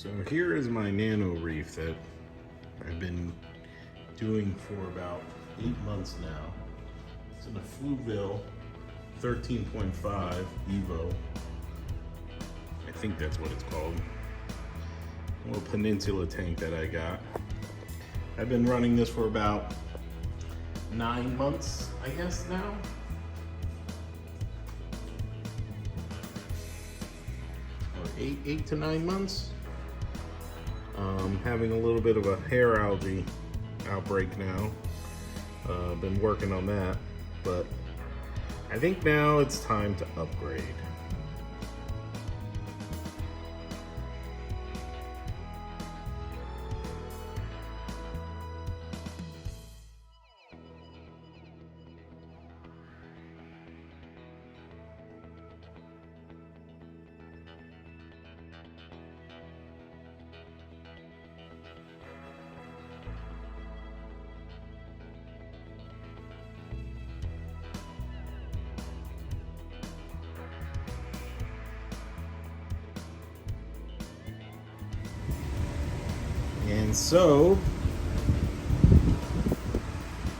So here is my nano reef that I've been doing for about 8 months now. It's in a Flueville 13.5 Evo. I think that's what it's called. A little peninsula tank that I got. I've been running this for about 9 months, I guess now. Or 8 to 9 months. Having a little bit of a hair algae outbreak now. Been working on that, but I think now it's time to upgrade. And so,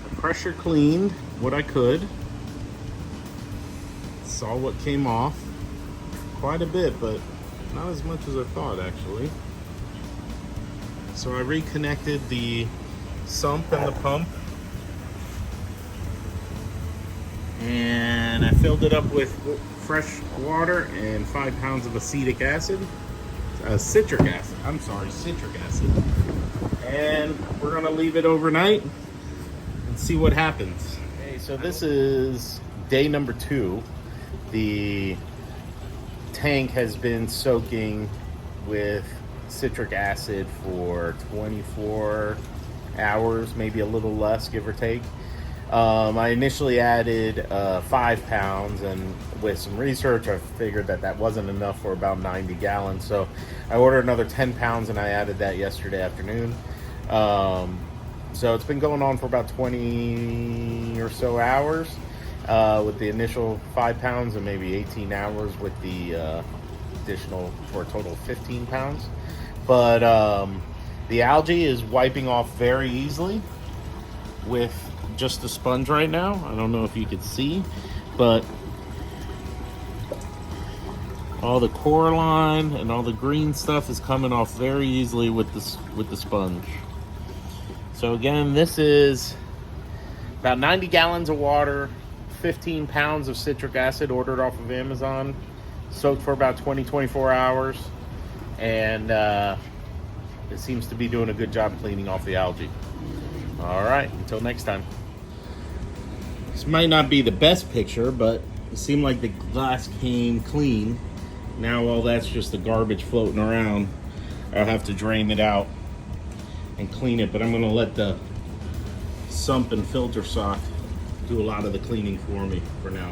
I pressure cleaned what I could. Saw what came off. Quite a bit, but not as much as I thought actually. So I reconnected the sump and the pump. And I filled it up with fresh water and 5 pounds of citric acid. Citric acid. And we're gonna leave it overnight and see what happens. Okay, so this is day number 2. The tank has been soaking with citric acid for 24 hours, maybe a little less, give or take. I initially added 5 pounds, and with some research I figured that that wasn't enough for about 90 gallons, so I ordered another 10 pounds and I added that yesterday afternoon. So it's been going on for about 20 or so hours with the initial 5 pounds, and maybe 18 hours with the additional, for a total of 15 pounds. But the algae is wiping off very easily with just a sponge right now. I don't know if you could see, but all the coralline and all the green stuff is coming off very easily with the sponge. So again, this is about 90 gallons of water, 15 pounds of citric acid ordered off of Amazon, soaked for about 24 hours, and it seems to be doing a good job cleaning off the algae. All right, until next time. This might not be the best picture, but it seemed like the glass came clean. Now all that's just the garbage floating around. I'll have to drain it out and clean it, but I'm gonna let the sump and filter sock do a lot of the cleaning for me for now.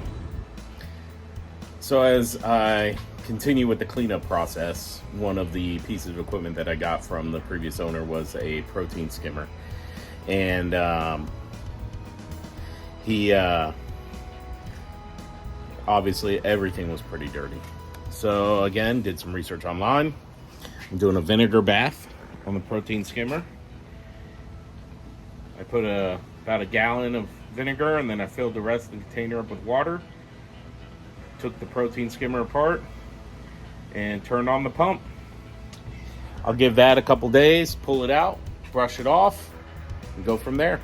So as I continue with the cleanup process, one of the pieces of equipment that I got from the previous owner was a protein skimmer. And he obviously everything was pretty dirty. So again, did some research online. I'm doing a vinegar bath on the protein skimmer. I put about a gallon of vinegar, and then I filled the rest of the container up with water. Took the protein skimmer apart and turned on the pump. I'll give that a couple days, pull it out, brush it off, and go from there.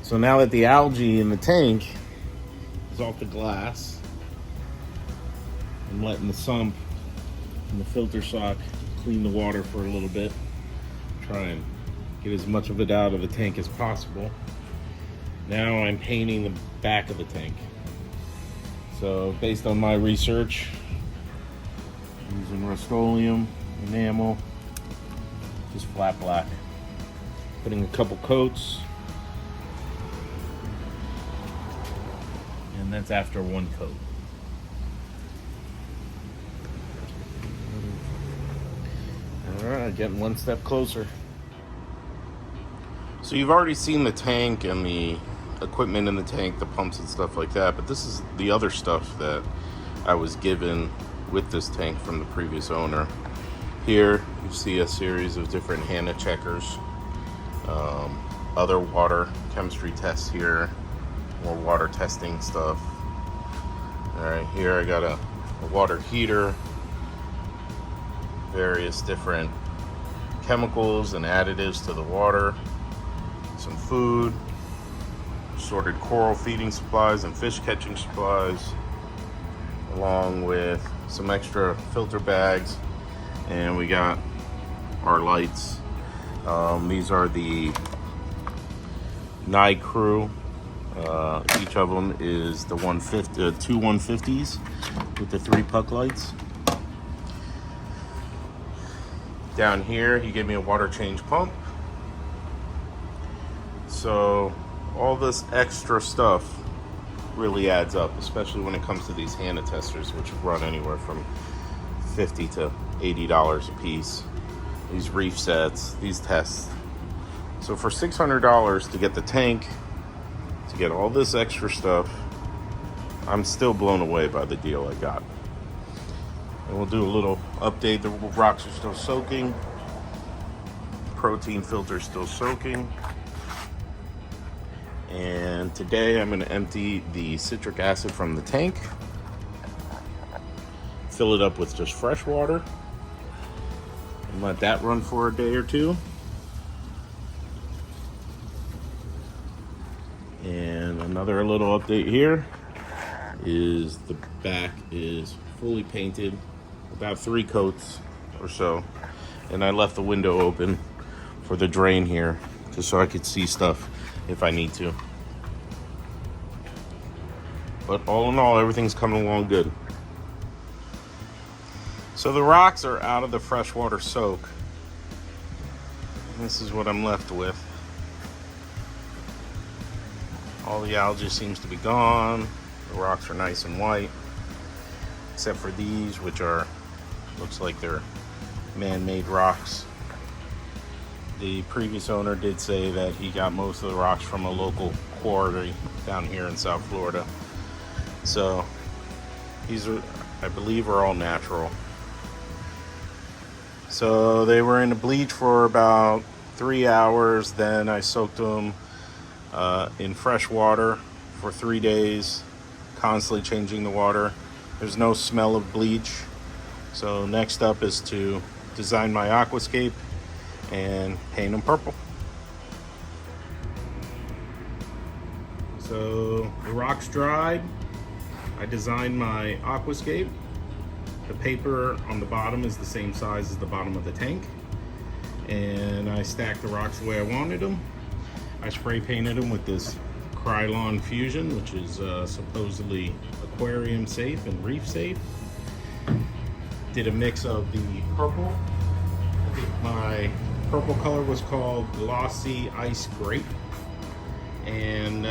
So now that the algae in the tank is off the glass, I'm letting the sump and the filter sock clean the water for a little bit. Try and get as much of it out of the tank as possible. Now I'm painting the back of the tank. So based on my research, using Rust-Oleum enamel, just flat black. Putting a couple coats, and that's after one coat. All right, getting one step closer. So you've already seen the tank and the equipment in the tank, the pumps and stuff like that, but this is the other stuff that I was given with this tank from the previous owner. Here you see a series of different HANA checkers, other water chemistry tests here, more water testing stuff. All right, here I got a water heater, various different chemicals and additives to the water, some food, sorted coral feeding supplies and fish catching supplies, along with some extra filter bags, and we got our lights. These are the Night Crew. Each of them is the 150, two 150s with the 3 puck lights. Down here, he gave me a water change pump. So all this extra stuff really adds up, especially when it comes to these HANA testers, which run anywhere from $50 to $80 a piece. These Reef sets, these tests. So for $600 to get the tank, to get all this extra stuff, I'm still blown away by the deal I got. And we'll do a little update. The rocks are still soaking. Protein filter is still soaking. And today I'm going to empty the citric acid from the tank, fill it up with just fresh water, and let that run for a day or two. And another little update here is the back is fully painted, about 3 coats or so, and I left the window open for the drain here just so I could see stuff if I need to. But all in all, everything's coming along good. So the rocks are out of the freshwater soak. This is what I'm left with. All the algae seems to be gone. The rocks are nice and white, except for these, which are, looks like they're man-made rocks. The previous owner did say that he got most of the rocks from a local quarry down here in South Florida. So these are, I believe, are all natural. So they were in the bleach for about 3 hours. Then I soaked them in fresh water for 3 days, constantly changing the water. There's no smell of bleach. So next up is to design my aquascape and paint them purple. So the rocks dried. I designed my aquascape. The paper on the bottom is the same size as the bottom of the tank. And I stacked the rocks the way I wanted them. I spray painted them with this Krylon Fusion, which is supposedly aquarium safe and reef safe. Did a mix of the purple. I think my purple color was called Glossy Ice Grape, and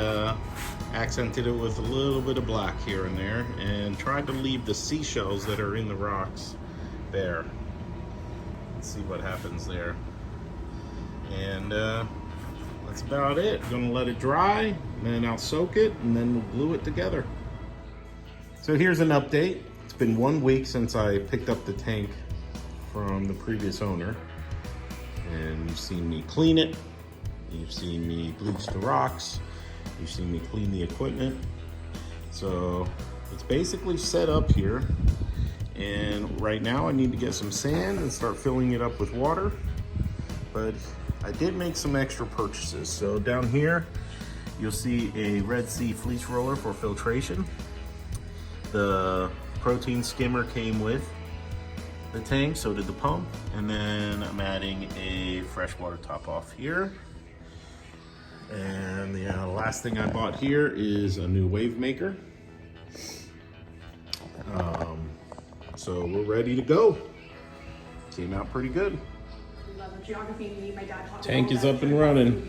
accented it with a little bit of black here and there, and tried to leave the seashells that are in the rocks bare. Let's see what happens there. And that's about it. Gonna let it dry, and then I'll soak it, and then we'll glue it together. So here's an update. It's been 1 week since I picked up the tank from the previous owner, and you've seen me clean it, you've seen me bleach the rocks, you've seen me clean the equipment. So it's basically set up here, and right now I need to get some sand and start filling it up with water. But I did make some extra purchases. So down here you'll see a Red Sea fleece roller for filtration. The protein skimmer came with the tank, so did the pump, and then I'm adding a freshwater top off here. And the last thing I bought here is a new wave maker. So we're ready to go. Came out pretty good. Tank is up and running.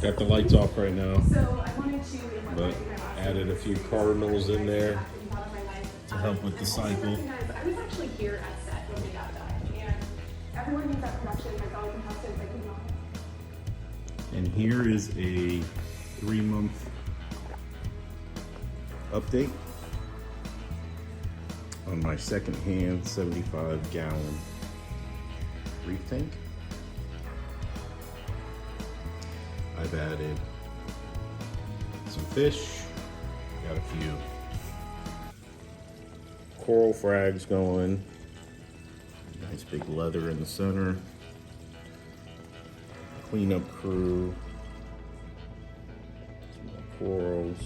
Got the lights off right now, but added a few cardinals in there to help with the cycle. I was actually here at set when we got that, and everyone who's at production has always been tested, like, you know. And here is a 3-month update. on my second-hand 75-gallon reef tank. I've added some fish, got a few coral frags going, nice big leather in the center, cleanup crew, some more corals,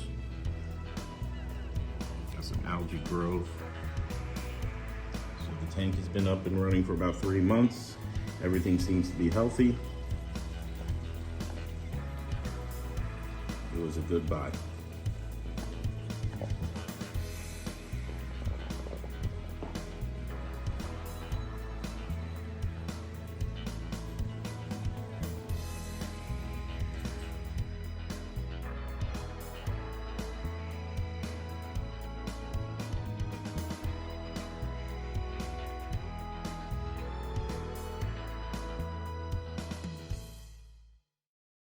got some algae growth. So the tank has been up and running for about 3 months. Everything seems to be healthy. It was a good buy.